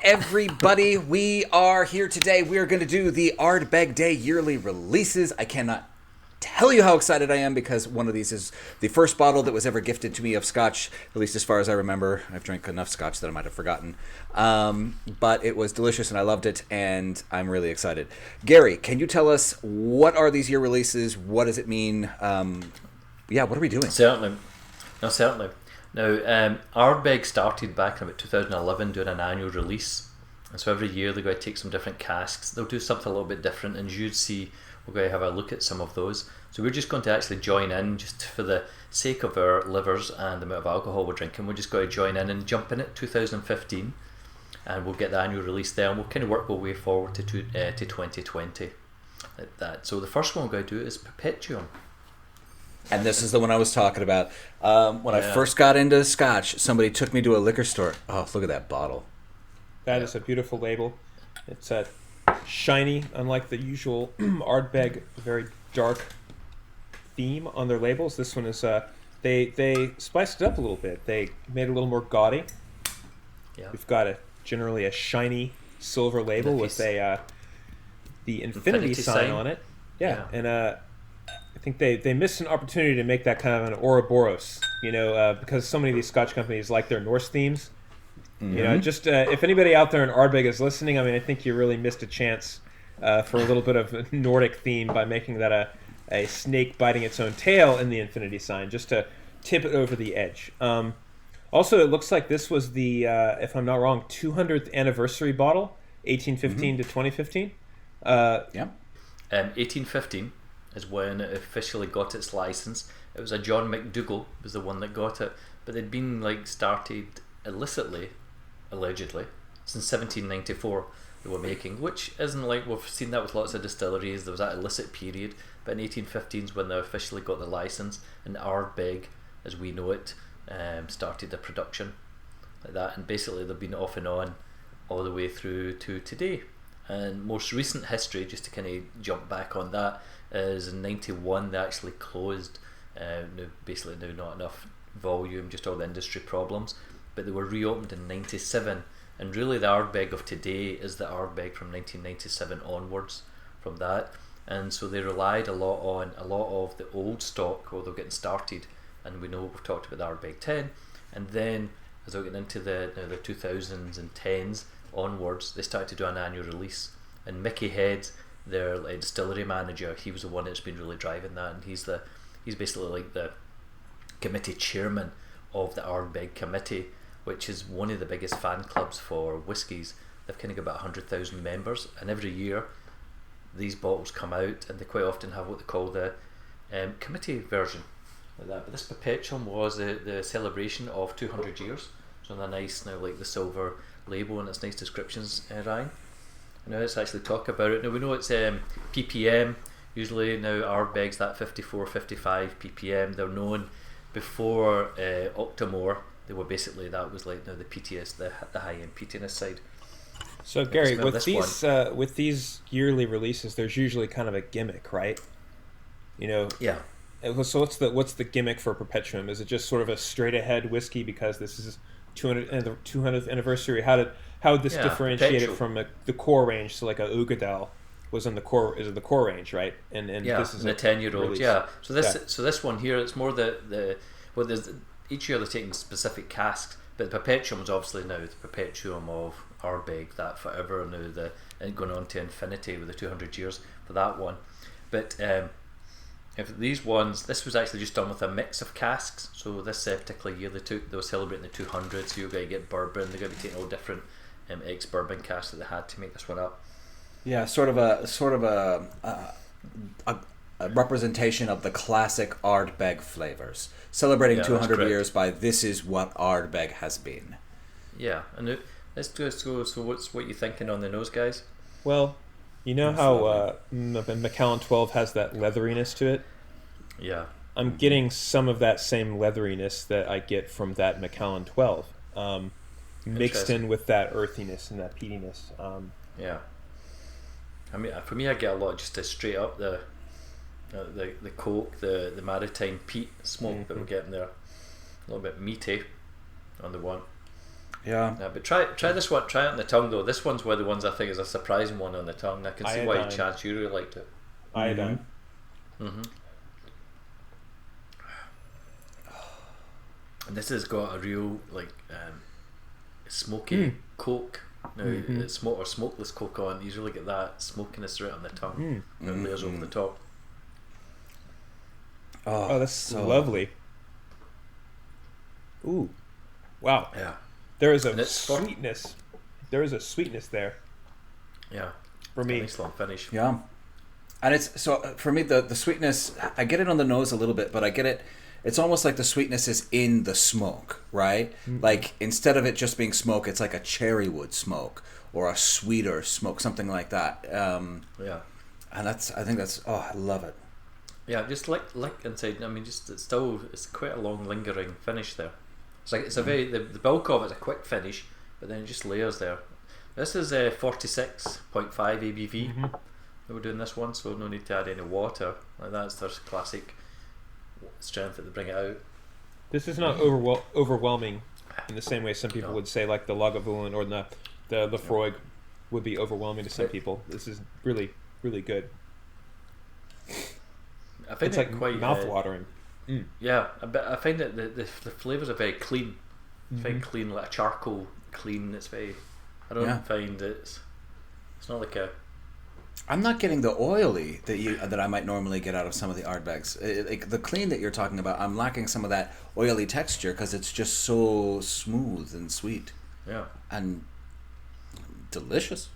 everybody. We are here today. We are going to do the Ardbeg Day Yearly Releases. I cannot tell you how excited I am because one of these is the first bottle that was ever gifted to me of scotch, at least as far as I remember. I've drank enough scotch that I might have forgotten. But it was delicious and I loved it, and I'm really excited. Gary, can you tell us what are these year releases? What does it mean? What are we doing? Certainly. Now, Ardbeg started back in about 2011 doing an annual release. And so every year they're going to take some different casks. They'll do something a little bit different, and you'd see we're going to have a look at some of those. So we're just going to actually join in, just for the sake of our livers and the amount of alcohol we're drinking. We're just going to join in and jump in at 2015, and we'll get the annual release there, and we'll kind of work our way forward to 2020 like that. So the first one we're going to do is Perpetuum. And this is the one I was talking about. When I first got into scotch, somebody took me to a liquor store. Oh, look at that bottle. That is a beautiful label. It's shiny, unlike the usual Ardbeg, very dark theme on their labels. This one is, they spiced it up a little bit. They made it a little more gaudy. Yeah. We've got generally a shiny silver label with the infinity sign on it. Yeah. And I think they missed an opportunity to make that kind of an Ouroboros, because so many of these Scotch companies like their Norse themes. Mm-hmm. Just if anybody out there in Ardbeg is listening, I think you really missed a chance for a little bit of a Nordic theme by making that a snake biting its own tail in the infinity sign, just to tip it over the edge. Also, it looks like this was the, if I'm not wrong, 200th anniversary bottle, 1815 to 2015. 1815 is when it officially got its license. It was a John McDougall was the one that got it, but they'd been started illicitly, allegedly, since 1794 they were making, which isn't we've seen that with lots of distilleries. There was that illicit period, but in 1815 is when they officially got the license, and Ardbeg, as we know it, started the production like that, and basically they've been off and on all the way through to today. And most recent history, just to kind of jump back on that, is in 91 they actually closed. Now not enough volume, just all the industry problems, but they were reopened in 97, and really the Ardbeg of today is the Ardbeg from 1997 onwards from that. And so they relied a lot on a lot of the old stock while they're getting started, and we know we've talked about the Ardbeg 10, and then as they're getting into the 2000s and 10s onwards, they started to do an annual release, and Mickey Head, their distillery manager, he was the one that's been really driving that, and he's basically the committee chairman of the Ardbeg committee, which is one of the biggest fan clubs for whiskies. They've kind of got about 100,000 members, and every year these bottles come out, and they quite often have what they call the committee version like that. But this Perpetuum was the celebration of 200 years, so the nice the silver label and its nice descriptions, Ryan. Now let's actually talk about it. Now we know it's ppm. Usually now Ardbeg's that 54, 55 ppm. They're known before Octomore. They were basically, that was the peatiest, the high end peatiness side. So Gary, with these yearly releases, there's usually kind of a gimmick, right? Yeah. So what's the gimmick for Perpetuum? Is it just sort of a straight ahead whiskey because this is 200th anniversary? How would this differentiate it from the core range? So like a Ugadal was in the core range, right? And this is a 10-year-old. Yeah. So this one here, it's more there's each year they're taking specific casks, but the Perpetuum is obviously now the Perpetuum of Ardbeg, that forever now, and going on to infinity with the 200 years for that one. But if these ones, this was actually just done with a mix of casks. So this particular year they were celebrating the 200, so you're going to get bourbon. They're going to be taking all different ex-bourbon casks that they had to make this one up. Yeah, sort of a representation of the classic Ardbeg flavors, celebrating 200 years by this is what Ardbeg has been. Yeah, and let's go. So what you thinking on the nose, guys? Well, you know how Macallan 12 has that leatheriness to it? Yeah. I'm getting some of that same leatheriness that I get from that Macallan 12, mixed in with that earthiness and that peatiness. Yeah. I mean, for me, I get a lot just straight up the coke, the maritime peat smoke that we're getting there. A little bit meaty on the one. Yeah. Yeah, but try this one. Try it on the tongue though. This one's one of the ones I think is a surprising one on the tongue. I can see why Iodine. Chance you really liked it. Iodine. Mm-hmm. And this has got a real like smoky coke. Now it's smokeless coke on. You really get that smokiness right on the tongue. It layers over the top. Oh, that's so lovely. Ooh, wow. Yeah. There is a And it's sweetness. There is a sweetness there Yeah. for me. Nice long finish. Yeah. And it's so for me the sweetness, I get it on the nose a little bit, but I get it. It's almost like the sweetness is in the smoke, right? Like instead of it just being smoke, it's like a cherry wood smoke or a sweeter smoke, something like that. Yeah. And I think that's I love it. Yeah, just lick inside. I mean, just it's quite a long lingering finish there. It's like it's a very the bulk of it's a quick finish, but then it just layers there. This is 46.5 ABV. We're doing this one, so no need to add any water. Like that's their classic strength that they bring it out. This is not overwhelming in the same way some people would say, like the Lagavulin or the Lefroy would be overwhelming to some people. This is really, really good. I find It's it like quite mouth-watering. Yeah, but I find that the flavours are very clean. It's very clean, like a charcoal clean. It's very. I don't find it's not like a. I'm not getting the oily that I might normally get out of some of the Ardbegs. Like the clean that you're talking about, I'm lacking some of that oily texture because it's just so smooth and sweet. Yeah. And delicious.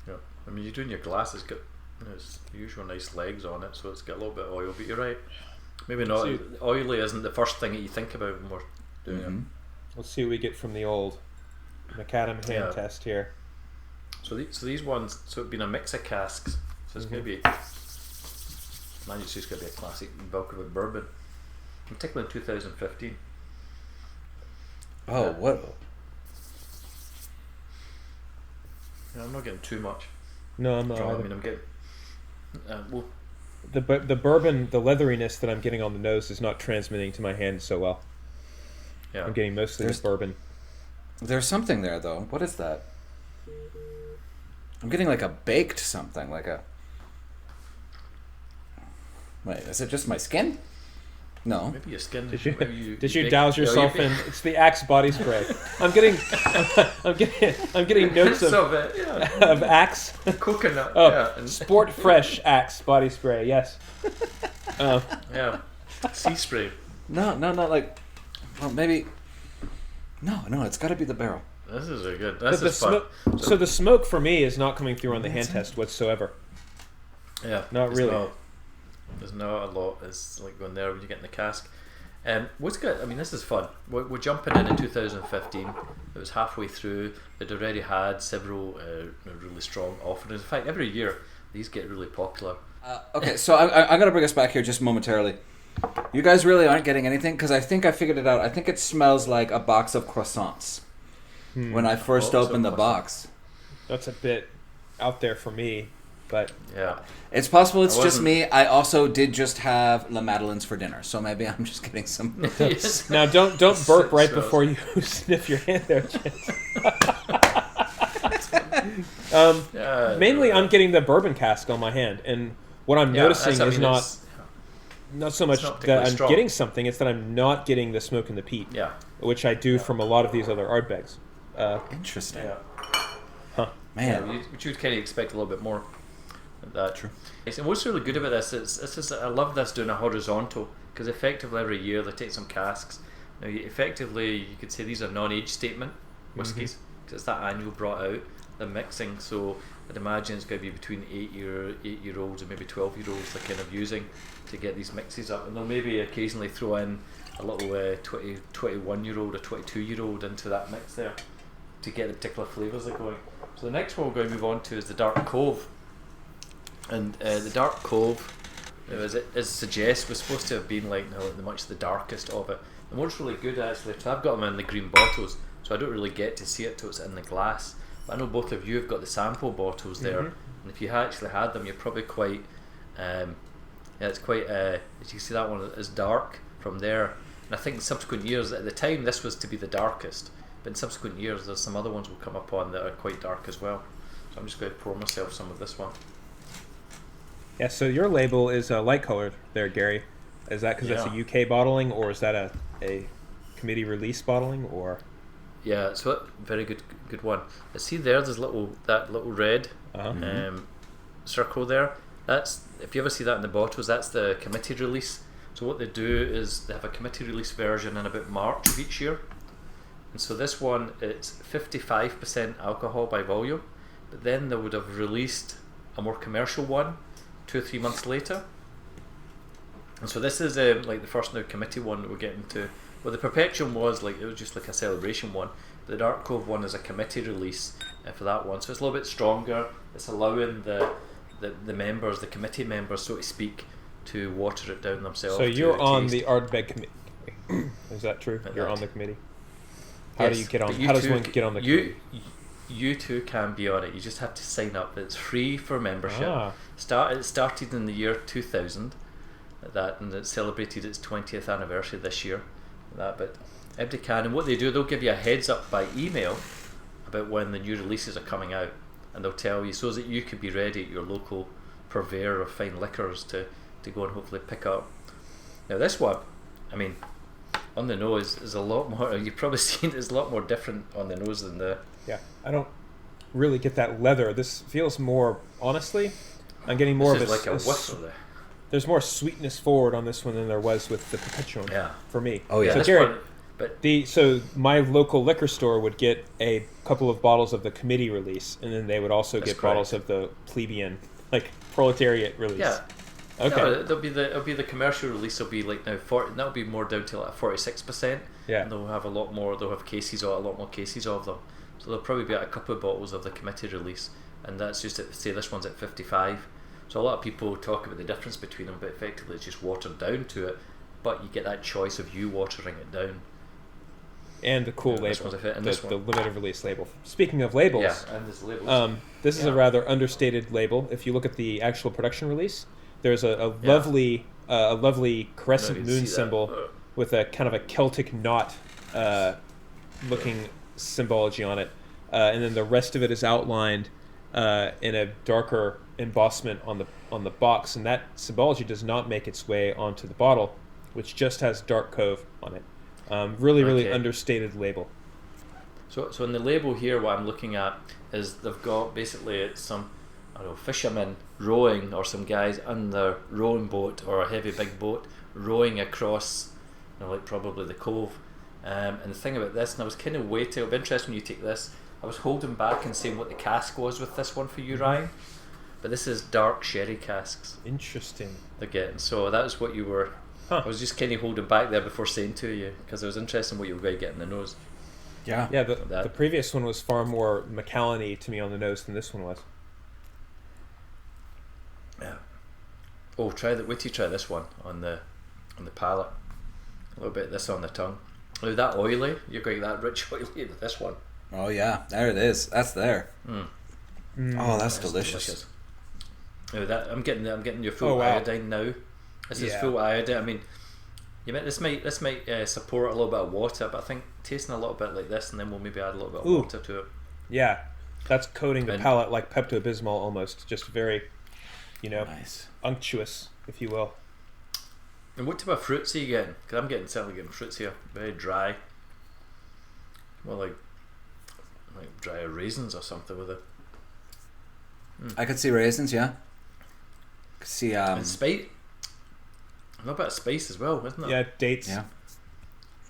Yeah. I mean, you're doing your glass. It's got its usual nice legs on it, so it's got a little bit of oil. But you're right. Maybe not. Oily isn't the first thing that you think about when we're doing it. Let's see what we get from the old macadam hand test here. So these ones, so it'd been a mix of casks. So it's going to be, man, it's just going to be a classic bulk of a bourbon, particularly in 2015. Oh, what? Yeah, I'm not getting too much. No, I'm not. I Either. mean, I'm getting. Well, the bourbon, the leatheriness that I'm getting on the nose is not transmitting to my hand so well. yeah. I'm getting mostly the bourbon. There's something there though. What is that? I'm getting like a baked something, like a. Wait, is it just my skin? No. Maybe your skin. Did you douse yourself in? It's the Axe body spray. I'm getting notes of it, of Axe. Coconut. Oh, yeah. And Sport Fresh Axe body spray. Yes. yeah. Sea spray. No, like. Well, maybe. No, it's got to be the barrel. This is a good. This is fun. So the smoke for me is not coming through on the hand test whatsoever. Yeah. Not really. There's not a lot. It's like going there when you get in the cask. What's good? I mean, this is fun. We're jumping in 2015. It was halfway through. They'd already had several really strong offerings. In fact, every year these get really popular. Okay, so I'm going to bring us back here just momentarily. You guys really aren't getting anything? Because I think I figured it out. I think it smells like a box of croissants when I first opened the box. That's a bit out there for me, but... Yeah. It's possible it's just me. I also did just have La Madelines for dinner, so maybe I'm just getting some... Now, don't burp right before you sniff your hand there, Gents. Mainly, I'm getting the bourbon cask on my hand, and what I'm noticing is not so much that I'm getting something, it's that I'm not getting the smoke and the peat, which I do from a lot of these other Ardbegs. Interesting. Yeah. Huh. Man. Yeah, which you'd kind of expect a little bit more. That. True. And what's really good about this is I love this doing a horizontal, because effectively every year they take some casks. Now, effectively, you could say these are non-age statement whiskies, because it's that annual brought out, the mixing. So I'd imagine it's going to be between 8-year-olds and maybe 12-year-olds they're kind of using to get these mixes up, and they'll maybe occasionally throw in a little 21-year-old or 22-year-old into that mix there to get the particular flavours they're going. So the next one we're going to move on to is the Dark Cove, and the Dark Cove, as it suggests, was supposed to have been like much the darkest of it. And what's really good actually, so I've got them in the green bottles, so I don't really get to see it till it's in the glass. But I know both of you have got the sample bottles there, and if you actually had them, you're probably quite. It's quite. As you can see, that one is dark from there. And I think in subsequent years, at the time, this was to be the darkest. But in subsequent years, there's some other ones we'll come upon that are quite dark as well. So I'm just going to pour myself some of this one. Yeah, so your label is light colored there, Gary. Is that because that's a UK bottling, or is that a committee release bottling, or? Yeah, so very good one. See there, there's that little red circle there. That's, if you ever see that in the bottles, that's the committee release. So what they do is they have a committee release version in about March of each year. And so this one, it's 55% alcohol by volume, but then they would have released a more commercial one 2 or 3 months later. And so this is like the first now committee one that we're getting to. Well, the Perpetuum was like, it was just like a celebration one. The Dark Cove one is a committee release for that one, so it's a little bit stronger. It's allowing the members, the committee members, so to speak, to water it down themselves. So you're on the Ardbeg committee. Is that true? You're on the committee. How do you get on? How does one get on the committee? You too can be on it. You just have to sign up. It's free for membership. It started in the year 2000, and it celebrated its 20th anniversary this year. But everybody can, and what they do, they'll give you a heads up by email about when the new releases are coming out, and they'll tell you so that you could be ready at your local purveyor of fine liquors to go and hopefully pick up. Now this one, I mean, on the nose is a lot more. You've probably seen it's a lot more different on the nose than the. Yeah, I don't really get that leather. This feels more, honestly, I'm getting more of a like a whiff of the. There's more sweetness forward on this one than there was with the Perpetuum. Yeah. For me. Oh yeah. So this Gary, one, so my local liquor store would get a couple of bottles of the committee release, and then they would also get bottles of the plebeian, like proletariat release. Yeah. Okay. No, it'll be the commercial release. Will be like now 40. That'll be more down to like 46%. Yeah. And they'll have a lot more. They'll have a lot more cases of them. So there'll probably be a couple of bottles of the committee release, and that's just say this one's at 55. So a lot of people talk about the difference between them, but effectively it's just watered down to it. But you get that choice of you watering it down. And the cool label, the limited release label. Speaking of labels, and there's labels. This is a rather understated label. If you look at the actual production release, there's a lovely crescent moon symbol with a kind of a Celtic knot looking symbology on it, and then the rest of it is outlined in a darker embossment on the box, and that symbology does not make its way onto the bottle, which just has Dark Cove on it. Really understated label. So in the label here, what I'm looking at is they've got basically some fishermen rowing, or some guys on their rowing boat or a heavy big boat rowing across, like probably the Cove. And the thing about this, and I was kind of waiting, it'll be interesting when you take this. I was holding back and saying what the cask was with this one for you, Ryan. But this is dark sherry casks. Interesting. They're getting. So that was what you were. I was just kind of holding back there before saying to you, because it was interesting what you were going to get in the nose. Yeah. Yeah, the previous one was far more Macallan-y to me on the nose than this one was. Yeah. Oh, wait till you try this one on the palate. A little bit of this on the tongue. Oh, that oily. You're going that rich oily with this one. Oh yeah, there it is. That's there. Oh, that's delicious. Oh, I'm getting your full iodine now. This is full iodine. I mean, this might support a little bit of water, but I think tasting a little bit like this, and then we'll maybe add a little bit of water to it. Yeah, that's coating the palate like Pepto-Bismol almost, just very, nice, unctuous, if you will. And what type of fruits are you getting? Because I'm certainly getting fruits here. Very dry. More like drier raisins or something with it. I could see raisins, yeah. Could see and spice. A little bit of spice as well, isn't it? Yeah, dates. Yeah.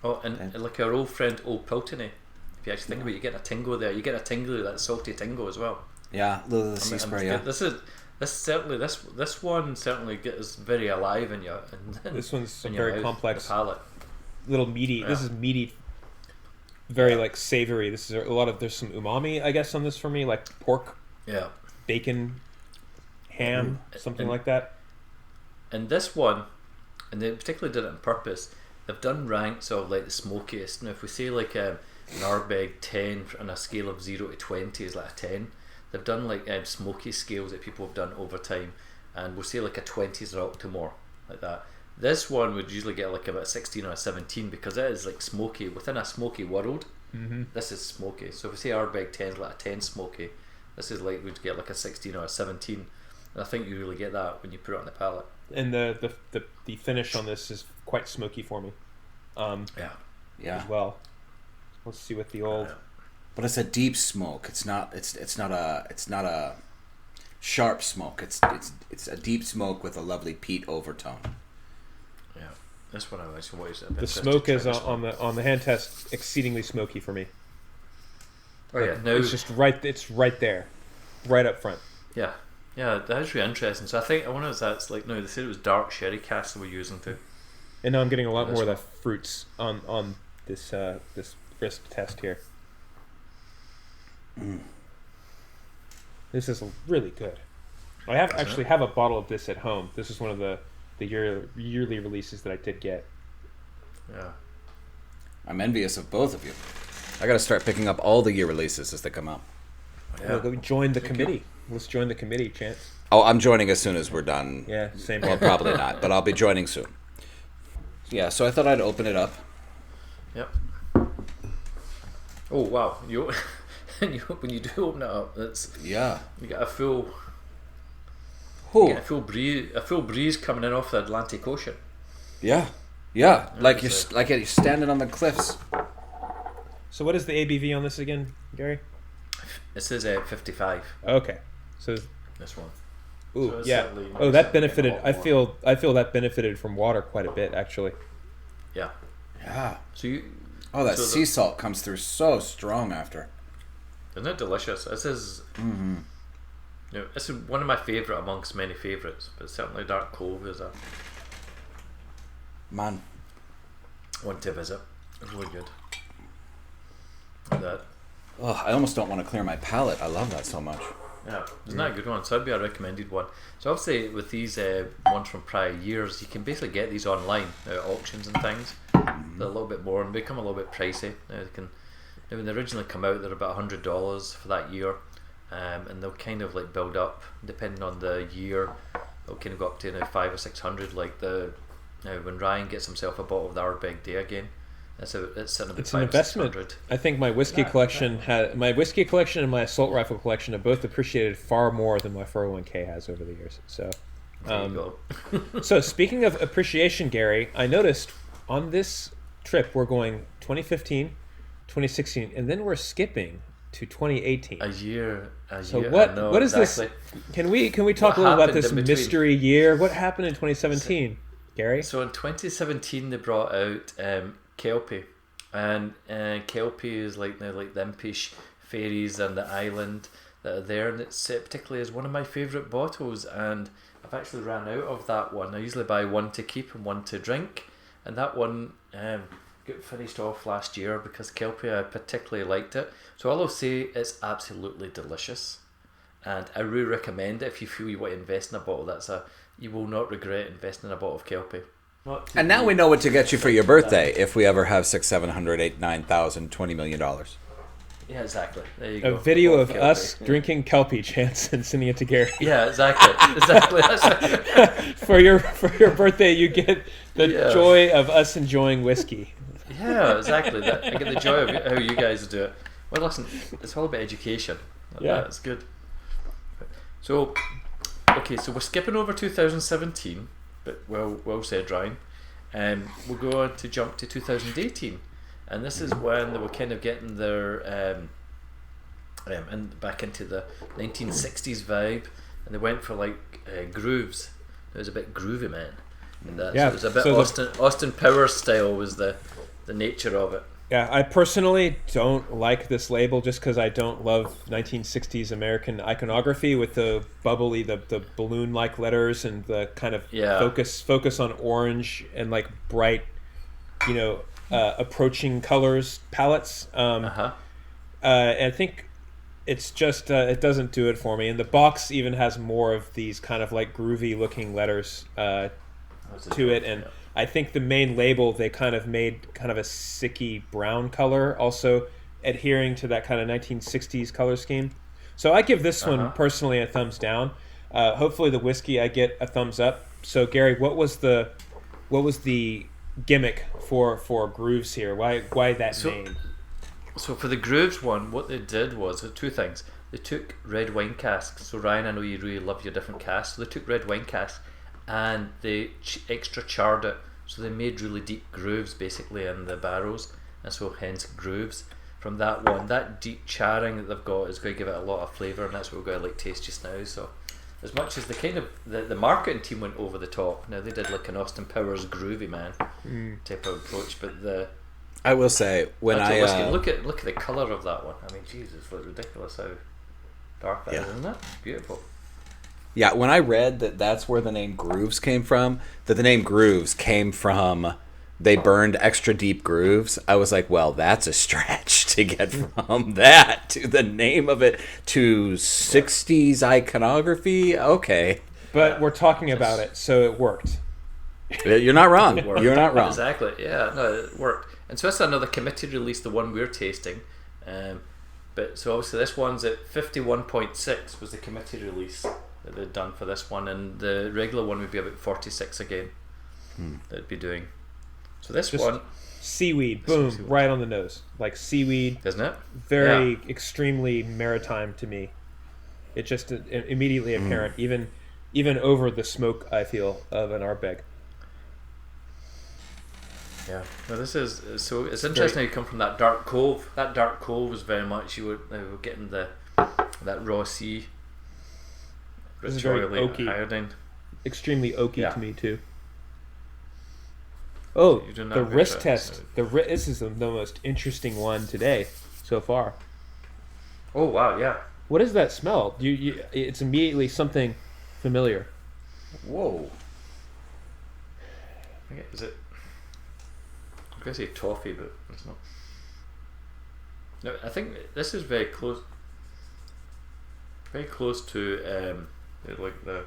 Oh, and like our old friend Old Pulteney. If you actually think about it, you get a tingle there. You get a tingle, that salty tingle as well. Yeah, a little of the sea spray. Yeah. This one certainly gets very alive in you. This one's very complex. Palate. Little meaty. Yeah. This is meaty. Very like savory. This is there's some umami, I guess, on this for me, like pork. Yeah. Bacon, ham, something like that. And this one, and they particularly did it on purpose. They've done ranks of like the smokiest. Now, if we say like an Ardbeg 10 on a scale of 0 to 20 is like a 10, they've done like smoky scales that people have done over time, and we'll say like a 20 is up to more like that. This one would usually get like about a 16 or a 17 because it is like smoky within a smoky world. This is smoky. So if we say Ardbeg 10 is like a 10 smoky, this is like we'd get like a 16 or a 17. And I think you really get that when you put it on the palate. And the finish on this is quite smoky for me. Yeah. As well. Let's see what the old. But it's a deep smoke. It's not a sharp smoke. It's a deep smoke with a lovely peat overtone. Yeah, this one I actually always. The smoke is on the hand test exceedingly smoky for me. Oh yeah, no, it's just right. It's right there, right up front. Yeah, that's really interesting. So I wonder if that's like no, they said it was dark sherry cask they were using too. And now I'm getting a lot more of the fruits on this wrist test here. This is really good. I actually have a bottle of this at home. This is one of the yearly releases that I did get. Yeah. I'm envious of both of you. I got to start picking up all the year releases as they come out. Yeah. Well, join the committee. Let's join the committee, Chance. Oh, I'm joining as soon as we're done. Yeah, same. Well, probably not, but I'll be joining soon. Yeah, so I thought I'd open it up. Yep. Oh wow! When you do open it up, you get a full breeze coming in off the Atlantic Ocean. Yeah, like you're standing on the cliffs. So what is the ABV on this again, Gary? It says 55. Okay, so this one. Ooh, so yeah. Oh, that benefited. I feel that benefited from water quite a bit, actually. Yeah. Yeah. So that sea salt comes through so strong after. Isn't it delicious? This is. You know, this is one of my favourite amongst many favourites, but certainly Dark Cove is a one to visit. It's really good. Like that. Oh, I almost don't want to clear my palate. I love that so much. Yeah, isn't that a good one? So that'd be a recommended one. So obviously with these ones from prior years, you can basically get these online at auctions and things. They're a little bit more and become a little bit pricey. When they originally come out, they're about $100 for that year, and they'll kind of like build up depending on the year. They'll kind of go up to $500 or $600. Like when Ryan gets himself a bottle of the Ardbeg Day again, it's an investment. I think my whiskey collection and my assault rifle collection have both appreciated far more than my 401k has over the years. So, so speaking of appreciation, Gary, I noticed on this trip we're going 2015, 2016, and then we're skipping to 2018. A year. So what is exactly this? Can we talk a little about this mystery year? What happened in 2017, Gary? So in 2017 they brought out Kelpie, and Kelpie is like the impish fairies and the island that are there, and it's particularly is one of my favourite bottles, and I've actually ran out of that one. I usually buy one to keep and one to drink, and that one got finished off last year because Kelpie, I particularly liked it. So all I'll say, it's absolutely delicious, and I really recommend it if you feel you want to invest in a bottle. You will not regret investing in a bottle of Kelpie. And now we know what to get you for your birthday if we ever have $600,000, $700,000, $800,000, $9,000, $20 million. Yeah, exactly. There you go. A video of Kelpie. Us drinking Kelpie, Chance, and sending it to Gary. Yeah, exactly. For your birthday, you get the joy of us enjoying whiskey. Yeah, exactly. I get the joy of how you guys do it. Well, listen, it's all about education. It's good. So, okay, so we're skipping over 2017, but well said, Ryan. We're going to jump to 2018, and this is when they were kind of getting their and back into the 1960s vibe, and they went for like grooves. It was a bit groovy, man. So it was a bit Austin Powers style was the nature of it. Yeah, I personally don't like this label just because I don't love 1960s American iconography with the bubbly, the balloon-like letters and the kind of focus on orange and like bright, approaching colors palettes. I think it's just it doesn't do it for me. And the box even has more of these kind of like groovy-looking letters to it, and I think the main label they kind of made kind of a sicky brown color, also adhering to that kind of 1960s color scheme. So I give this one personally a thumbs down. Hopefully the whiskey I get a thumbs up. So Gary, what was the gimmick for grooves here? Why that name? So for the Grooves one, what they did was two things. They took red wine casks. So Ryan, I know you really love your different casks. So they took red wine casks and they extra charred it. So they made really deep grooves basically in the barrels, and so hence grooves. From that one, that deep charring that they've got is going to give it a lot of flavour, and that's what we're going to like taste just now. So as much as the kind of the marketing team went over the top, now they did like an Austin Powers groovy man type of approach, but I will say when look at the colour of that one. I mean, Jesus, it's like ridiculous how dark that is, isn't it? It's beautiful. Yeah, when I read that that's where the name Grooves came from, that the name Grooves came from they burned extra deep grooves, I was like, well, that's a stretch to get from that to the name of it to 60s iconography. Okay. But we're talking about it, so it worked. You're not wrong. You're not wrong. Exactly. Yeah, no, it worked. And so that's another committee release, the one we're tasting. But so obviously this one's at 51.6 was the committee release that they'd done for this one, and the regular one would be about 46 again. They'd be doing. So this just one, seaweed, boom, seaweed. Right on the nose, like seaweed, isn't it? Very extremely maritime to me. It just immediately apparent, even over the smoke I feel of an Ardbeg. Yeah, well, this is so. It's interesting how you come from that dark cove. That dark cove was very much you were getting that raw sea. This is very oaky, iodine. Extremely oaky to me too. Oh, the wrist test. This is the most interesting one today so far. Oh wow, yeah. What is that smell? It's immediately something familiar. Whoa. Is it? I'm going to say toffee, but it's not. No, I think this is very close. Very close to like the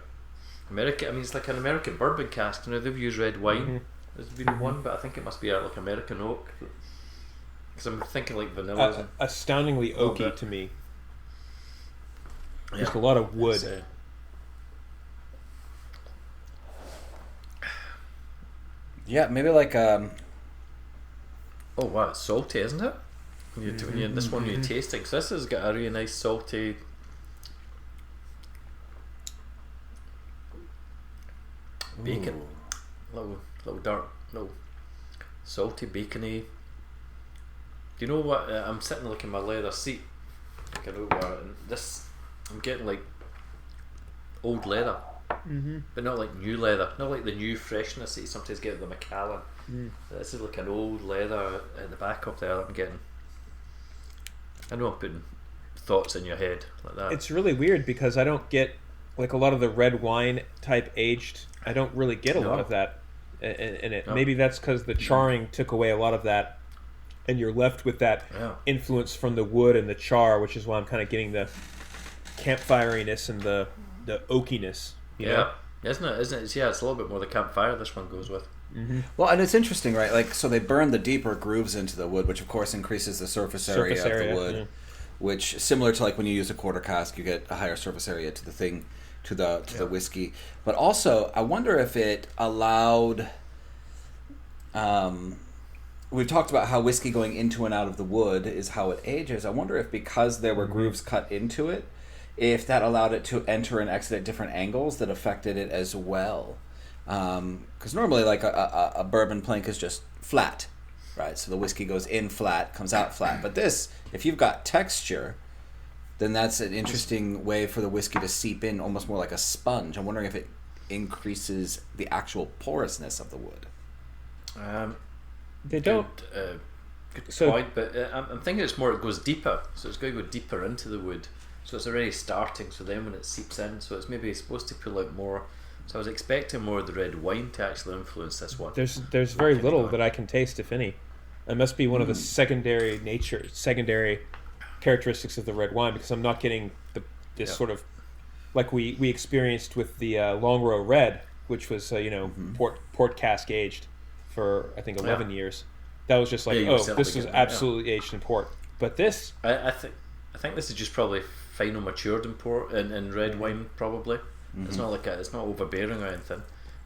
American. I mean, it's like an American bourbon cask. You know, they've used red wine. There's been one, but I think it must be like American oak. Because I'm thinking like vanilla. Astoundingly oaky to me. Just a lot of wood. Yeah, maybe like oh wow, it's salty, isn't it? This one you're tasting. So this has got a really nice salty. Bacon, little dark, little salty bacony. Do you know what? I'm sitting looking at my leather seat, looking over, and this I'm getting like old leather, but not like new leather, not like the new freshness that you sometimes get with the Macallan. This is like an old leather at the back of there that I'm getting. I know I'm putting thoughts in your head like that. It's really weird because I don't get like a lot of the red wine type aged. I don't really get a lot of that in it. Maybe that's because the charring took away a lot of that, and you're left with that influence from the wood and the char, which is why I'm kind of getting the campfiriness and the oakiness. You know? Isn't it? Yeah, it's a little bit more the campfire this one goes with. Well, and it's interesting, right? Like, so they burn the deeper grooves into the wood, which of course increases the surface area of the wood. Which, similar to like when you use a quarter cask, you get a higher surface area to the thing, to the whiskey. But also, I wonder if it allowed. We've talked about how whiskey going into and out of the wood is how it ages. I wonder if because there were grooves cut into it, if that allowed it to enter and exit at different angles that affected it as well. Because normally, like a bourbon plank is just flat, right? So the whiskey goes in flat, comes out flat. But this, if you've got texture, then that's an interesting way for the whiskey to seep in, almost more like a sponge. I'm wondering if it increases the actual porousness of the wood. They don't. Good point, but I'm thinking it's more. It goes deeper, so it's going to go deeper into the wood. So it's already starting. So then when it seeps in, so it's maybe supposed to pull out more. So I was expecting more of the red wine to actually influence this one. There's very little that I can taste, if any. It must be one of the secondary characteristics of the red wine, because I'm not getting this sort of like we experienced with the Long Row Red, which was port cask aged for I think 11 years. That was just like this is absolutely aged in port. But this, I think this is just probably final matured in port in red wine probably. It's not like it's not overbearing or anything.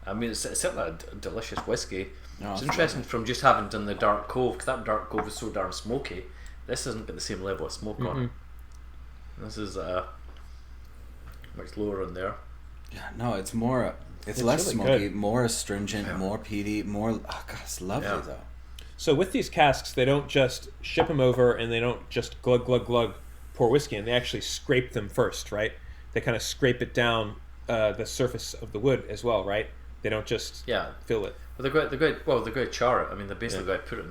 I mean, it's certainly a delicious whiskey. It's interesting from just having done the Dark Cove, because that Dark Cove is so darn smoky. This hasn't got the same level of smoke on it. This is much lower in there. Yeah, no, it's more. It's less really smoky, good. more astringent, more peaty, more. Oh god, it's lovely though. So with these casks, they don't just ship them over and they don't just glug glug glug pour whiskey in. They actually scrape them first, right? They kind of scrape it down the surface of the wood as well, right? They don't just fill it. Well, they're going to char it. I mean, they're basically going to put it in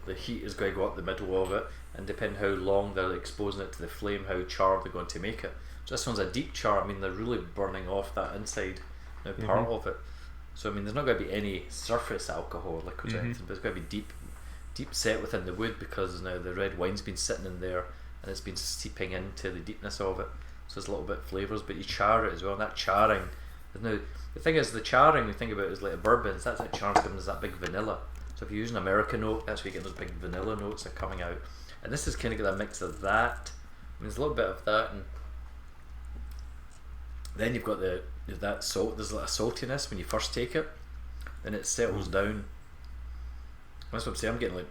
the heat is going to go up the middle of it, and depending how long they're exposing it to the flame, how charred they're going to make it. So this one's a deep char. I mean, they're really burning off that inside part of it. So I mean, there's not going to be any surface alcohol, liquids or anything, but it's going to be deep set within the wood, because now the red wine's been sitting in there and it's been seeping into the deepness of it. So there's a little bit of flavours, but you char it as well. And that charring, now the thing is, the charring we think about is like a bourbon. That's like char's giving us that big vanilla. So if you're using American oak, that's where you get those big vanilla notes that are coming out. And this is kind of got a mix of that. I mean, there's a little bit of that, and then you've got that salt. There's like a saltiness when you first take it, and it settles down. That's what I'm saying. I'm getting like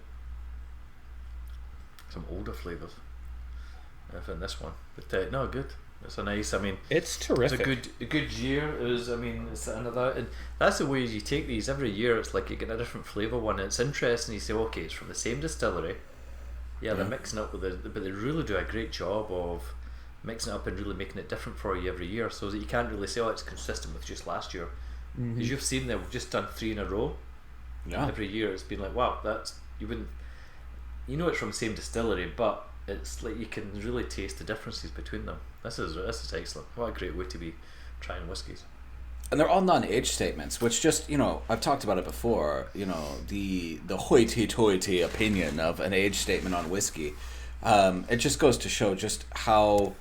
some older flavours in this one, but no, good. It's a nice. I mean, it's terrific. It's a good year. It was. I mean, it's another, and that's the way you take these every year. It's like you get a different flavour one. And it's interesting. You say, okay, it's from the same distillery. Yeah, they're mixing up with it, but they really do a great job of mixing it up and really making it different for you every year, so that you can't really say, oh, it's consistent with just last year. As you've seen, we've just done 3 in a row. Yeah. Every year, it's been like, wow, that's it's from the same distillery, but it's like you can really taste the differences between them. This is excellent. What a great way to be trying whiskies. And they're all non-age statements, which just, I've talked about it before, the hoity-toity opinion of an age statement on whiskey. It just goes to show just how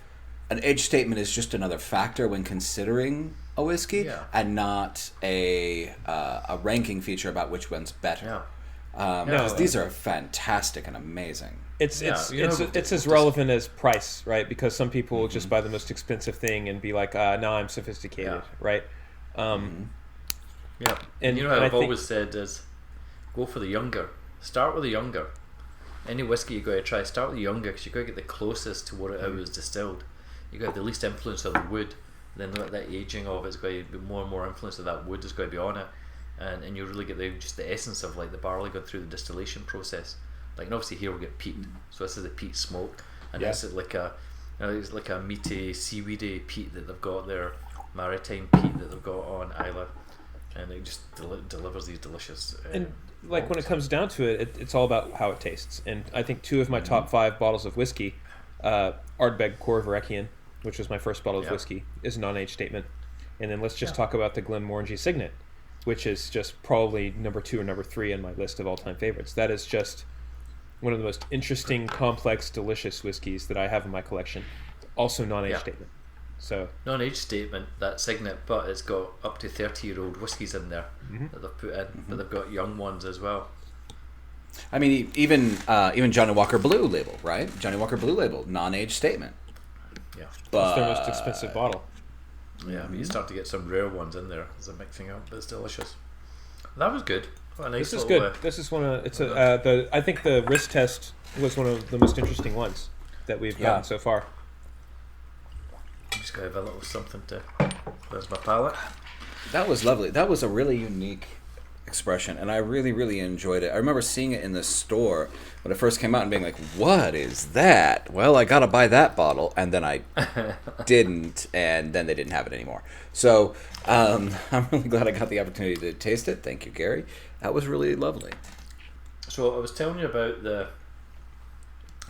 an age statement is just another factor when considering a whiskey, and not a ranking feature about which one's better. Because these are fantastic and amazing. It's as relevant as price, right? Because some people will just buy the most expensive thing and be like, "No, I'm sophisticated," right? And I've always said is, go for the younger. Start with the younger. Any whiskey you got to try, start with the younger, because you got to get the closest to what it was distilled. You got the least influence of the wood. Then that aging of it's going to be more and more influence of that wood is going to be on it, and you really get just the essence of like the barley going through the distillation process. Like, and obviously here we get peat, so this is the peat smoke, and this is like it's like a meaty, seaweedy peat that they've got there, maritime peat that they've got on Isla, and it just delivers these delicious. And like when it comes down to it, it's all about how it tastes. And I think 2 of my top 5 bottles of whiskey, Ardbeg Perpetuum, which was my first bottle of whiskey, is a non-age statement. And then let's just talk about the Glenmorangie Signet, which is just probably number 2 or number 3 on my list of all-time favorites. That is just one of the most interesting, complex, delicious whiskeys that I have in my collection. Also non-age statement. So non-age statement, that Signet, but it's got up to 30-year-old whiskies in there that they've put in, but they've got young ones as well. I mean, even Johnny Walker Blue Label, right? Johnny Walker Blue Label, non-age statement. Yeah, but it's their most expensive bottle. Yeah, but you start to get some rare ones in there as a mixing up. It's delicious. That was good. What a nice this is good. This is one of I think the wrist test was one of the most interesting ones that we've gotten so far. I'm just gonna have a little something to. There's my palate. That was lovely. That was a really unique expression, and I really, really enjoyed it. I remember seeing it in the store when it first came out and being like, "What is that?" Well, I gotta buy that bottle, and then I didn't, and then they didn't have it anymore. So I'm really glad I got the opportunity to taste it. Thank you, Gary. That was really lovely. So I was telling you about the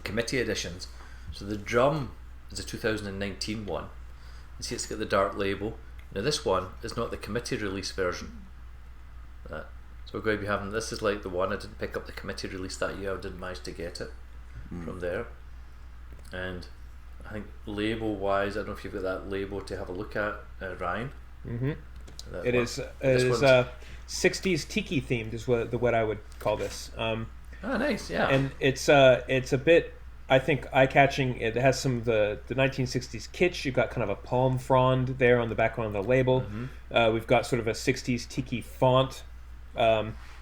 committee editions. So the Drum is a 2019 one. You see, it's got the dark label. Now this one is not the committee release version. So we're going to be having, this is like the one, I didn't pick up the committee release that year, I didn't manage to get it from there. And I think label wise, I don't know if you've got that label to have a look at, Ryan. It is 60s tiki themed is what I would call this. Nice, yeah. And it's a bit, I think, eye-catching. It has some of the 1960s kitsch. You've got kind of a palm frond there on the background of the label. We've got sort of a 60s tiki font.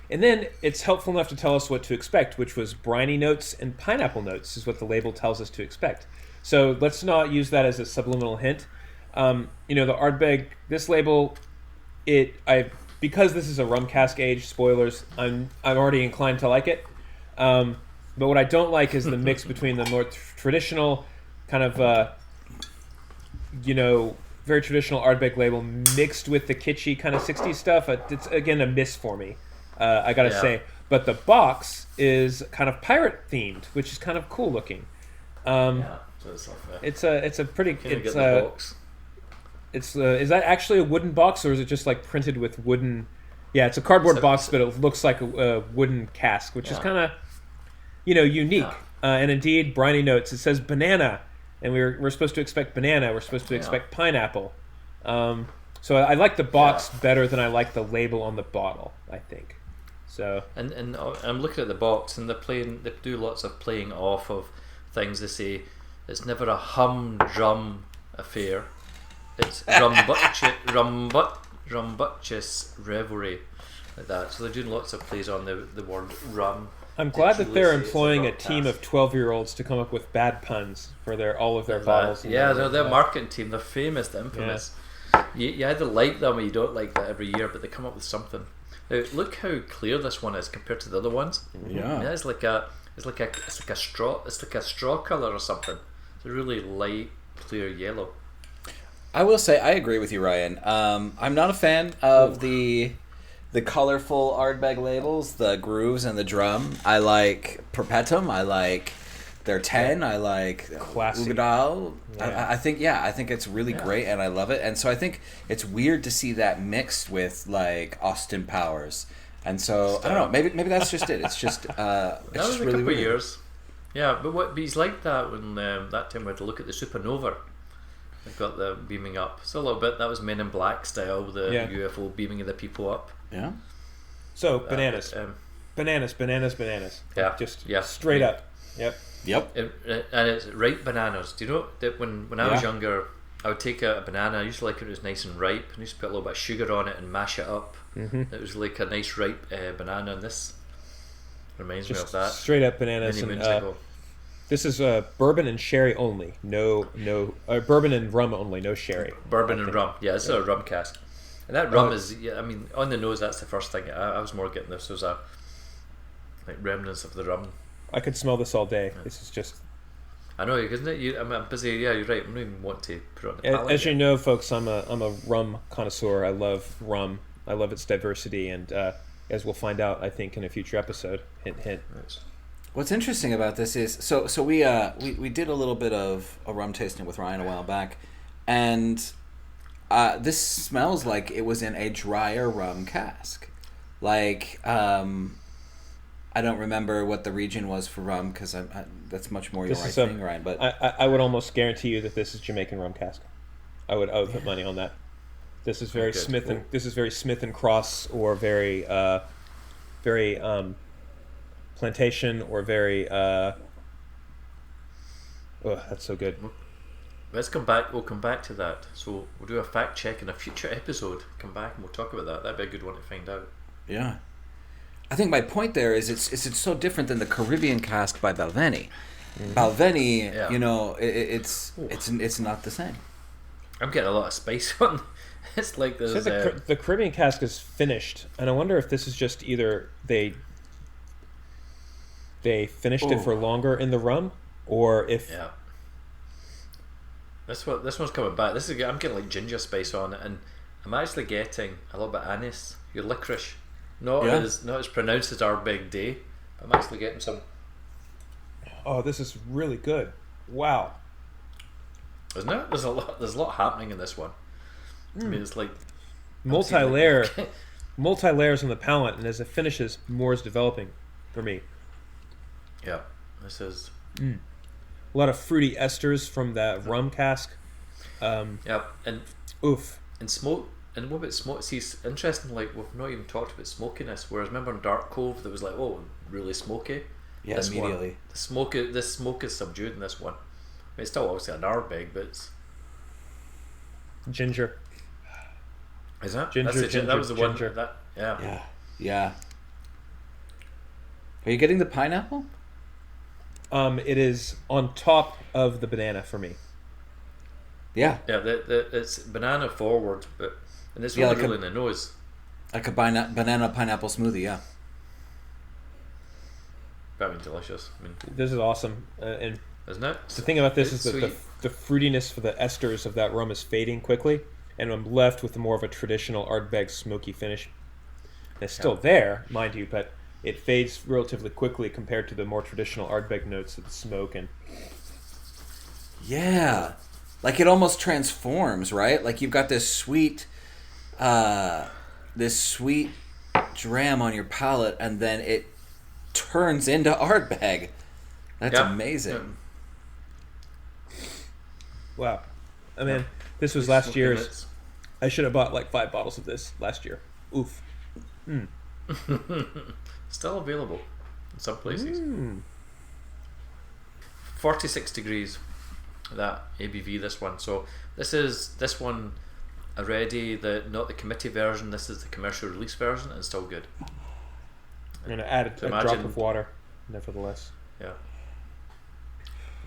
And then it's helpful enough to tell us what to expect, which was briny notes and pineapple notes is what the label tells us to expect. So let's not use that as a subliminal hint. The Ardbeg, this label, because this is a rum cask age, spoilers, I'm already inclined to like it. But what I don't like is the mix between the more traditional kind of, very traditional Ardbeg label mixed with the kitschy kind of 60s stuff. It's, again, a miss for me, I gotta say. But the box is kind of pirate themed, which is kind of cool looking. So it's a pretty. It's the box. It's is that actually a wooden box, or is it just like printed with wooden? Yeah, it's a cardboard box, but it looks like a wooden cask, which is kind of, unique. And indeed, briny notes. It says banana, and we're supposed to expect banana. We're supposed to expect pineapple. So I like the box better than I like the label on the bottle, I think. So and I'm looking at the box, and they do lots of playing off of things. They say it's never a humdrum affair. It's rumbunctious revelry, like that. So they're doing lots of plays on the word rum. I'm glad that they're employing a team of 12-year-olds to come up with bad puns for all of their bottles. Yeah, they're their marketing team. They're famous, they're infamous. Yeah. You either like them or you don't like them every year, but they come up with something. Now, look how clear this one is compared to the other ones. Yeah, it's like a straw color or something. It's a really light, clear yellow. I will say I agree with you, Ryan. I'm not a fan of the colorful Ardbeg labels, the grooves and the drum. I like Perpetuum. I like their 10. I like Ugadal. Yeah. I think it's really great, and I love it. And so I think it's weird to see that mixed with like Austin Powers. And so I don't know. Maybe that's just it. It's just that was really a couple weird. of years. Yeah, but he's like that when that time we had to look at the supernova. They've got the beaming up. So a little bit. That was Men in Black style, the UFO beaming the people up. Yeah. So bananas, bananas. Yeah. Just straight up. Yep. And it's ripe bananas. Do you know that when I was younger, I would take a banana. I used to like it was nice and ripe. I used to put a little bit of sugar on it and mash it up. Mm-hmm. It was like a nice ripe banana. And this reminds me of that. Straight up bananas. Many moons ago. This is bourbon and sherry only. No, bourbon and rum only. No sherry. Bourbon and rum. Yeah, this is a rum cask. And that rum is, on the nose, that's the first thing. I was more getting this as a remnants of the rum. I could smell this all day. This is just... I know, isn't it? I'm busy. Yeah, you're right. I don't even want to put it on the palate. As you know, folks, I'm a rum connoisseur. I love rum. I love its diversity, and as we'll find out, I think, in a future episode. Hint, hint. Nice. What's interesting about this is so we did a little bit of a rum tasting with Ryan a while back, and this smells like it was in a drier rum cask. Like I don't remember what the region was for rum because that's much more your right thing, Ryan. But I would almost guarantee you that this is Jamaican rum cask. I would put money on that. This is very Smith and Cross, or very plantation, or very that's so good. Let's come back. We'll come back to that. So we'll do a fact check in a future episode. Come back and we'll talk about that. That'd be a good one to find out. Yeah, I think my point there is it's so different than the Caribbean cask by Balvenie. Mm-hmm. Balvenie, it's not the same. I'm getting a lot of spice on. It's like this. So the Caribbean cask is finished, and I wonder if this is just either they finished it for longer in the rum, or if this one's coming back. I'm getting like ginger spice on it, and I'm actually getting a little bit of anise. Your licorice, not as pronounced as Ardbeg Day, but I'm actually getting some. Oh, this is really good! Wow, isn't it? There's a lot happening in this one. I mean, it's like multi-layers on the palate, and as it finishes, more is developing for me. Yeah, this is a lot of fruity esters from that rum cask. And oof. And smoke. And what about smoke? See, it's interesting. Like, we've not even talked about smokiness. Whereas remember in Dark Cove, there was like, really smoky. Yeah, this immediately. The smoke is subdued in this one. I mean, it's still obviously an Ardbeg, but it's ginger. Is that? Ginger, that was the ginger. one. Yeah. Are you getting the pineapple? It is on top of the banana for me. Yeah. Yeah, it's banana forward, and it's Yeah, really, like really in the nose. Like a banana pineapple smoothie, yeah. Very delicious. I mean, This is awesome, and isn't it? the thing about this is So that the fruitiness for the esters of that rum is fading quickly, and I'm left with more of a traditional Ardbeg smoky finish. And it's still there, mind you, but it fades relatively quickly compared to the more traditional Ardbeg notes of the smoke. And Yeah. Like it almost transforms, right? Like you've got this sweet dram on your palate, and then it turns into Ardbeg. That's amazing. wow, I mean, this was last year's. I should have bought like 5 bottles of this last year. Oof. Still available in some places. 46 degrees, that ABV, this one. So this one already, not the committee version, this is the commercial release version, and still good. I'm going to add a drop of water, nevertheless. Yeah.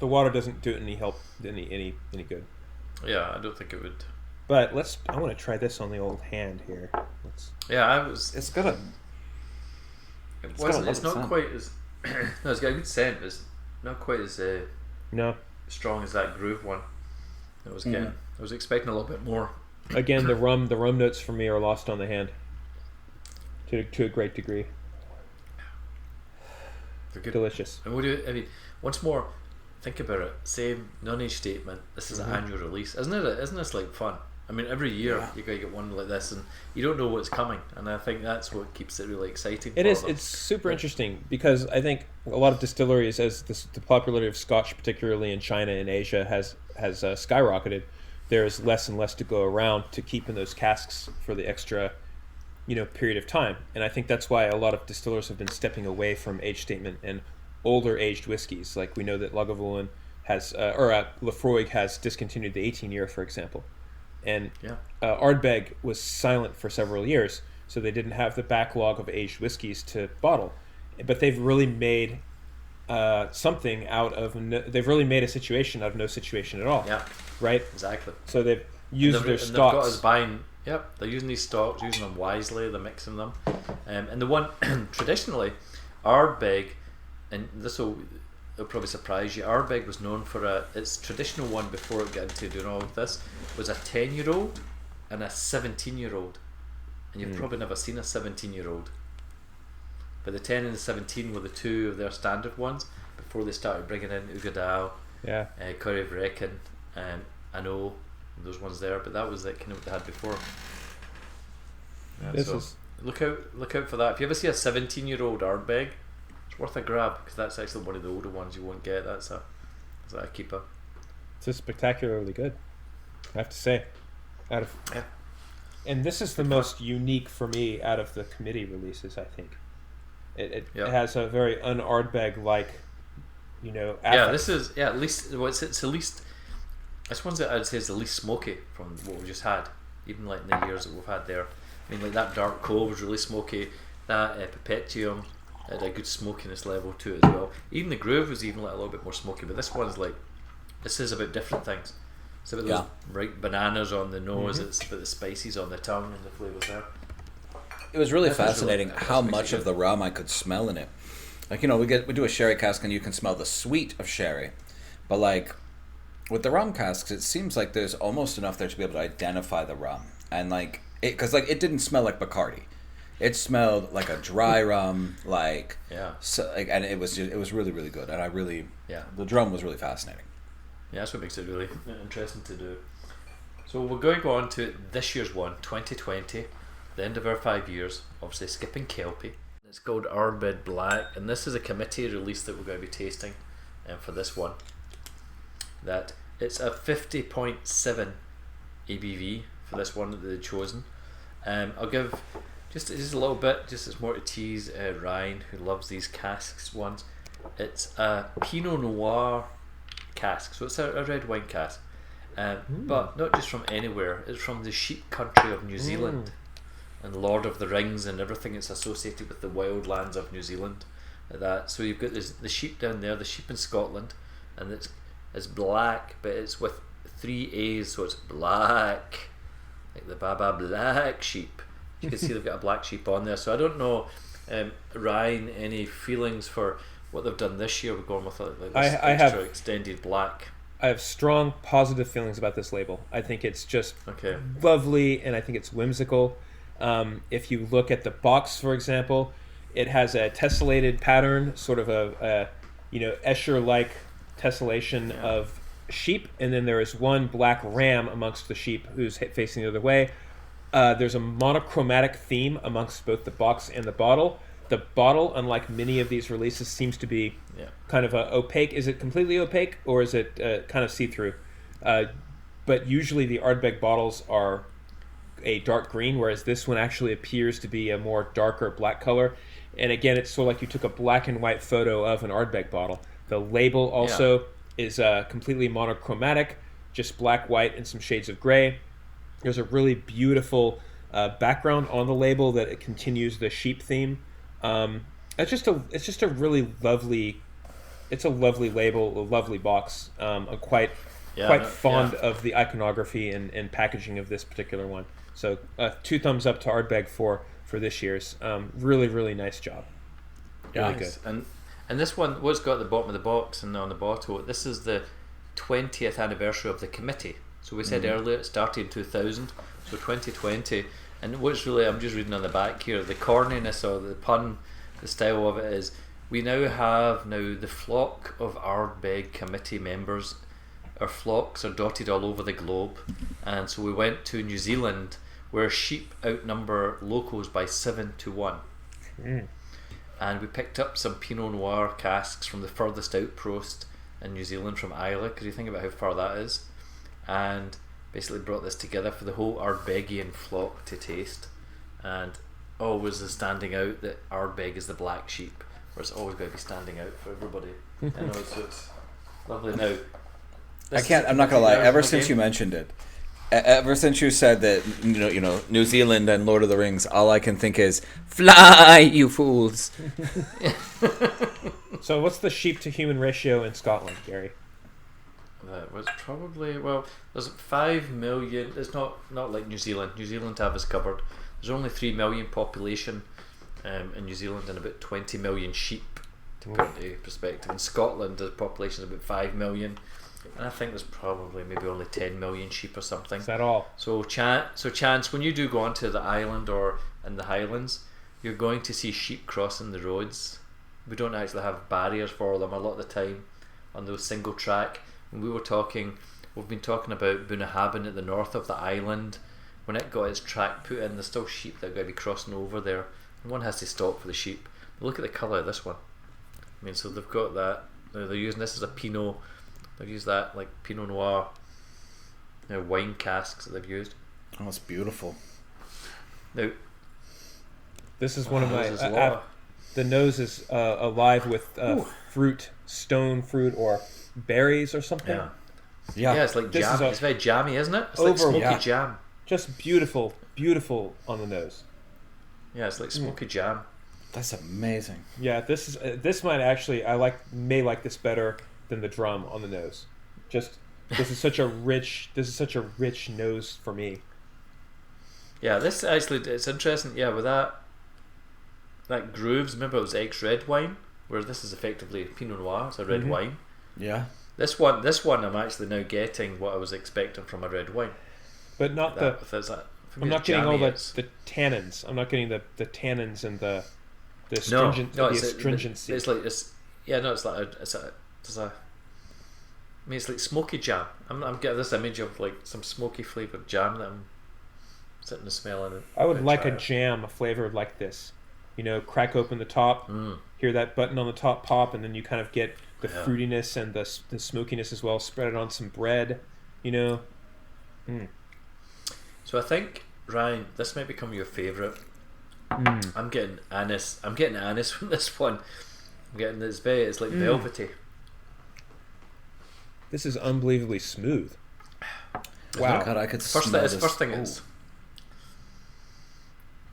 The water doesn't do it any good. Yeah, I don't think it would. But I want to try this on the old hand here. It's got a. It's not quite as. No, it's got a good scent. It's not quite as No. strong as that Groove one. I was getting. I was expecting a little bit more. Again, the rum notes for me are lost on the hand. To a great degree. They're good. Delicious. And once more, think about it. Same non-age statement. This is an annual release, isn't it? Isn't this like fun? I mean, every year you gotta get one like this, and you don't know what's coming. And I think that's what keeps it really exciting. It is. It's super interesting because I think a lot of distilleries, as the popularity of Scotch, particularly in China and Asia, has skyrocketed. There is less and less to go around to keep in those casks for the extra, period of time. And I think that's why a lot of distillers have been stepping away from age statement and older aged whiskeys. Like we know that Lagavulin has, Laphroaig has discontinued the 18-year, for example. And Ardbeg was silent for several years, so they didn't have the backlog of aged whiskeys to bottle. But they've really made something out of. They've really made a situation out of no situation at all. Yeah. Right. Exactly. So they've used their They've stocks. got us buying. Yep. They're using these stocks, using them wisely. They're mixing them, and the one traditionally, Ardbeg, and it'll probably surprise you. Ardbeg was known for its traditional one before it got into doing all of this was a 10-year-old and a 17-year-old, and you've probably never seen a 17-year-old. But the 10 and the 17 were the two of their standard ones before they started bringing in Ugadal, Curry Vrecken, and I know those ones there, but that was kind of what they had before. Yeah, look out for that. If you ever see a 17-year-old Ardbeg, it's worth a grab because that's actually one of the older ones you won't get. That's a keeper. It's just spectacularly good, I have to say. And this is the most unique for me out of the committee releases. I think it has a very un-Ardbeg like, this is at least it's the least. This one's that I'd say is the least smoky from what we just had, even like in the years that we've had there. I mean, like that dark Cove was really smoky. That Perpetuum had a good smokiness level to it as well. Even the Groove was even like a little bit more smoky, but this one's like, this is about different things. It's about those ripe bananas on the nose. It's about the spices on the tongue and the flavours there. It was really fascinating how much of the rum I could smell in it. Like, we do a sherry cask and you can smell the sweet of sherry, but like with the rum casks, it seems like there's almost enough there to be able to identify the rum, and like because it didn't smell like Bacardi. It smelled like a dry rum, and it was really, really good, and the drum was really fascinating. Yeah, that's what makes it really interesting to do. So we're going to go on to this year's one, 2020, the end of our 5 years, obviously skipping Kelpie. It's called Ardbeg Blaaack, and this is a committee release that we're going to be tasting for this one. That it's a 50.7 ABV for this one that they've chosen. I'll give just a little bit, just as more to tease Ryan, who loves these casks ones. It's a Pinot Noir cask, so it's a red wine cask, but not just from anywhere. It's from the sheep country of New Zealand and Lord of the Rings and everything that's associated with the wild lands of New Zealand. like that. So you've got the sheep down there, the sheep in Scotland, and it's black, but it's with 3 A's, so it's Blaaack, like the Baba Black sheep. You can see they've got a black sheep on there. So I don't know, Ryan, any feelings for what they've done this year? We're going with like this extra extended black. I have strong positive feelings about this label. I think it's just Okay. lovely, and I think it's whimsical. If you look at the box, for example, it has a tessellated pattern, sort of a Escher-like tessellation of sheep, and then there is one black ram amongst the sheep who's facing the other way. There's a monochromatic theme amongst both the box and the bottle. The bottle, unlike many of these releases, seems to be kind of opaque. Is it completely opaque, or is it kind of see-through? But usually the Ardbeg bottles are a dark green, whereas this one actually appears to be a more darker black color. And again, it's sort of like you took a black and white photo of an Ardbeg bottle. The label also is completely monochromatic, just black, white, and some shades of gray. There's a really beautiful background on the label that it continues the sheep theme. It's just a really lovely. It's a lovely label, a lovely box. I'm quite fond of the iconography and packaging of this particular one. So 2 thumbs up to Ardbeg for this year's. Really, really nice job. Really good. And this one was got at the bottom of the box and on the bottle. This is the 20th anniversary of the committee. So we said earlier it started in 2000, so 2020. And what's really, I'm just reading on the back here, the corniness or the pun, the style of it is, we now have the flock of Ardbeg committee members. Our flocks are dotted all over the globe, and so we went to New Zealand, where sheep outnumber locals by 7 to 1. And we picked up some Pinot Noir casks from the furthest outpost in New Zealand, from Islay, because you think about how far that is, and basically brought this together for the whole Ardbegian flock to taste. And always is standing out that Ardbeg is the black sheep, where it's always going to be standing out for everybody. I know, so it's lovely. Now, I'm not gonna lie. Ever since you mentioned it, ever since you said that, New Zealand and Lord of the Rings, all I can think is fly, you fools. So, what's the sheep to human ratio in Scotland, Gary? That was probably, there's 5 million. It's not like New Zealand. New Zealand have us covered. There's only 3 million population in New Zealand, and about 20 million sheep, to put into perspective. In Scotland, the population is about 5 million. And I think there's probably maybe only 10 million sheep or something. Is that all? So Chance, when you do go onto the island or in the Highlands, you're going to see sheep crossing the roads. We don't actually have barriers for them a lot of the time on those single track. And we've been talking about Bunnahabhain at the north of the island. When it got its track put in, there's still sheep that are going to be crossing over there. And one has to stop for the sheep. But look at the colour of this one. I mean, so they've got that. They're using this as a Pinot. They've used that like Pinot Noir wine casks that they've used. Oh, it's beautiful. Now, this is one of my... the nose is alive with fruit, stone fruit, or berries or something. Yeah, it's like jam. It's very jammy, isn't it? It's like smoky jam. Just beautiful on the nose. Yeah, it's like smoky jam. That's amazing. Yeah, this might actually, may like this better than the drum on the nose. This is such a rich nose for me. Yeah, this actually, it's interesting. Yeah, with that grooves. Remember, it was ex-red wine, where this is effectively Pinot Noir. It's a red wine. Yeah. This one, I'm actually now getting what I was expecting from a red wine, but not I'm not getting all the tannins. I'm not getting the tannins and the astringency. It's like this. Yeah, no, it's like it's like smoky jam. I'm getting this image of like some smoky flavoured jam that I'm sitting and smelling it. I would like a jam flavored like this. Crack open the top, hear that button on the top pop, and then you kind of get the fruitiness and the smokiness as well. Spread it on some bread, So I think, Ryan, this might become your favourite. I'm getting anise. I'm getting anise from this one. I'm getting this it's like velvety. This is unbelievably smooth. Wow. God, I could smell this. First thing is.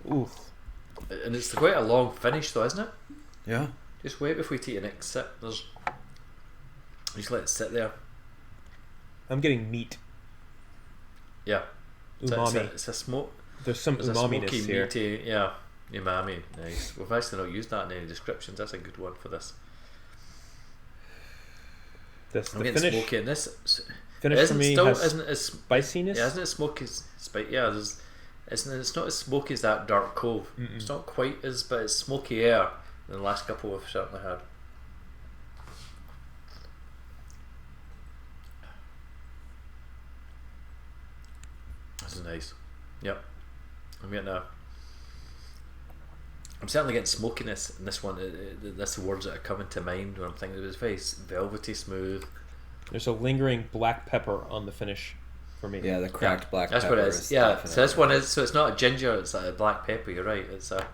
Ooh. And it's quite a long finish though, isn't it? Yeah. Just wait before you take your next sip. Just let it sit there. I'm getting meat. Yeah. Umami. It's a smoke. There's some There's a umaminess smoky, here. meaty, yeah. Umami, nice. We've actually not used that in any descriptions. That's a good one for this. The I'm getting finish, smoky in this. finish for me has isn't it as spiciness. Yeah, isn't it smoky? Yeah, it's not as smoky as that Dark Cove. Mm-mm. It's not quite as, but it's smokier than the last couple we've certainly had. This is nice. Yep. I'm certainly getting smokiness in this one. That's the words that are coming to mind when I'm thinking. It was very velvety, smooth. There's a lingering black pepper on the finish for me. Yeah, the cracked black That's pepper. what it is. Yeah. So this one is. So it's not a ginger. It's a black pepper. You're right. It's a.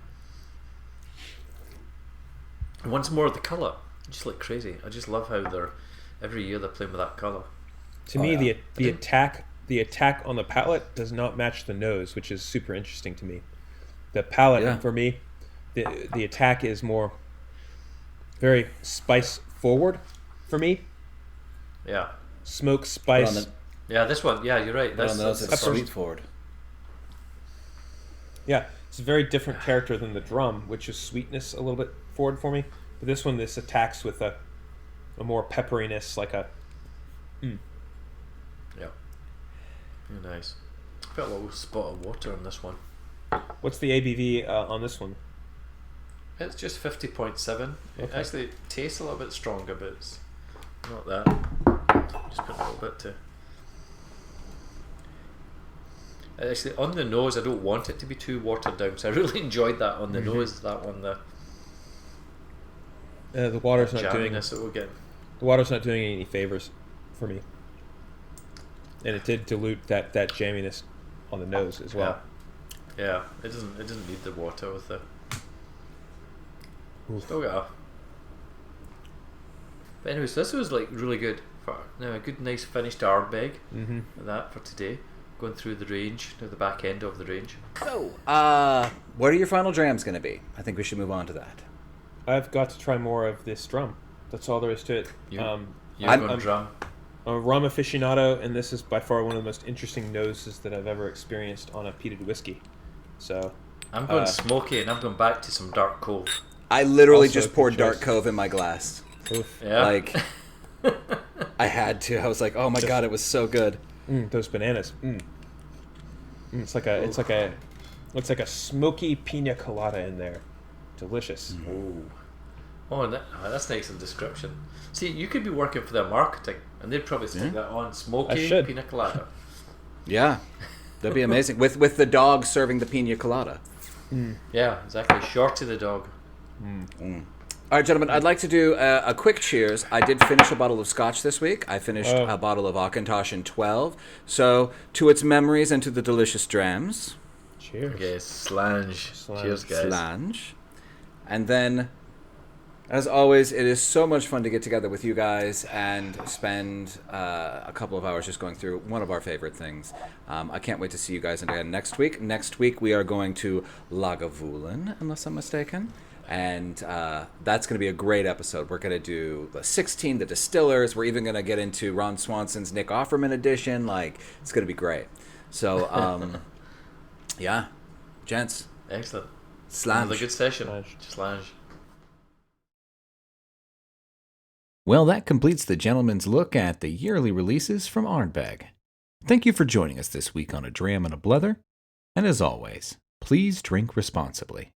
Once more, the colour just like crazy. I just love how they're every year they're playing with that colour. To me, the attack on the palate does not match the nose, which is super interesting to me. The palate for me, the attack is more very spice forward for me. Yeah. Smoke, spice. Yeah, this one. Yeah, you're right. That's sweet forward. Yeah, it's a very different character than the drum, which is sweetness a little bit forward for me. But this one, this attacks with a more pepperiness, like a. Yeah. Nice. Got a little spot of water on this one. What's the ABV on this one? It's just 50.7. It Okay. actually tastes a little bit stronger, but it's not that. Just put a little bit to. Actually, on the nose, I don't want it to be too watered down, so I really enjoyed that on the nose. That one, the water's not doing jamminess that we're getting. the water's not doing any favors for me, and it did dilute that jamminess on the nose as well. Yeah, it doesn't need the water with the. Oof. Still got a. But anyways, this was like really good for a good nice finish to Ardbeg. That for today. Going through the range, to the back end of the range. So, what are your final drams going to be? I think we should move on to that. I've got to try more of this drum. That's all there is to it. I'm drum. I'm a rum aficionado, and this is by far one of the most interesting noses that I've ever experienced on a peated whiskey. So I'm going smoky, and I'm going back to some Dark Cove. I literally Also just a good poured Dark choice. Cove in my glass. oof. Yeah. Like, I had to. I was like, oh my god, it was so good. Those bananas. It's like a smoky pina colada in there. Delicious. Oh, that's an excellent description. See, you could be working for their marketing, and they'd probably stick that on smoky should. pina colada. Yeah, that'd be amazing. With the dog serving the pina colada. Yeah, exactly. Shorty the dog. All right, gentlemen, I'd like to do a quick cheers. I did finish a bottle of scotch this week. I finished a bottle of Auchentoshan in 12. So, to its memories and to the delicious drams. Cheers. Okay, slange. Cheers, guys. Slange. And then, as always, it is so much fun to get together with you guys and spend a couple of hours just going through one of our favorite things. I can't wait to see you guys again next week. Next week, we are going to Lagavulin, unless I'm mistaken. And that's going to be a great episode. We're going to do the 16, the distillers. We're even going to get into Ron Swanson's Nick Offerman edition. Like, it's going to be great. So, yeah. Gents. Excellent. Slange. Another good session. Slange. Slange. Well, that completes the gentleman's look at the yearly releases from Ardbeg. Thank you for joining us this week on A Dram and a Blether. And as always, please drink responsibly.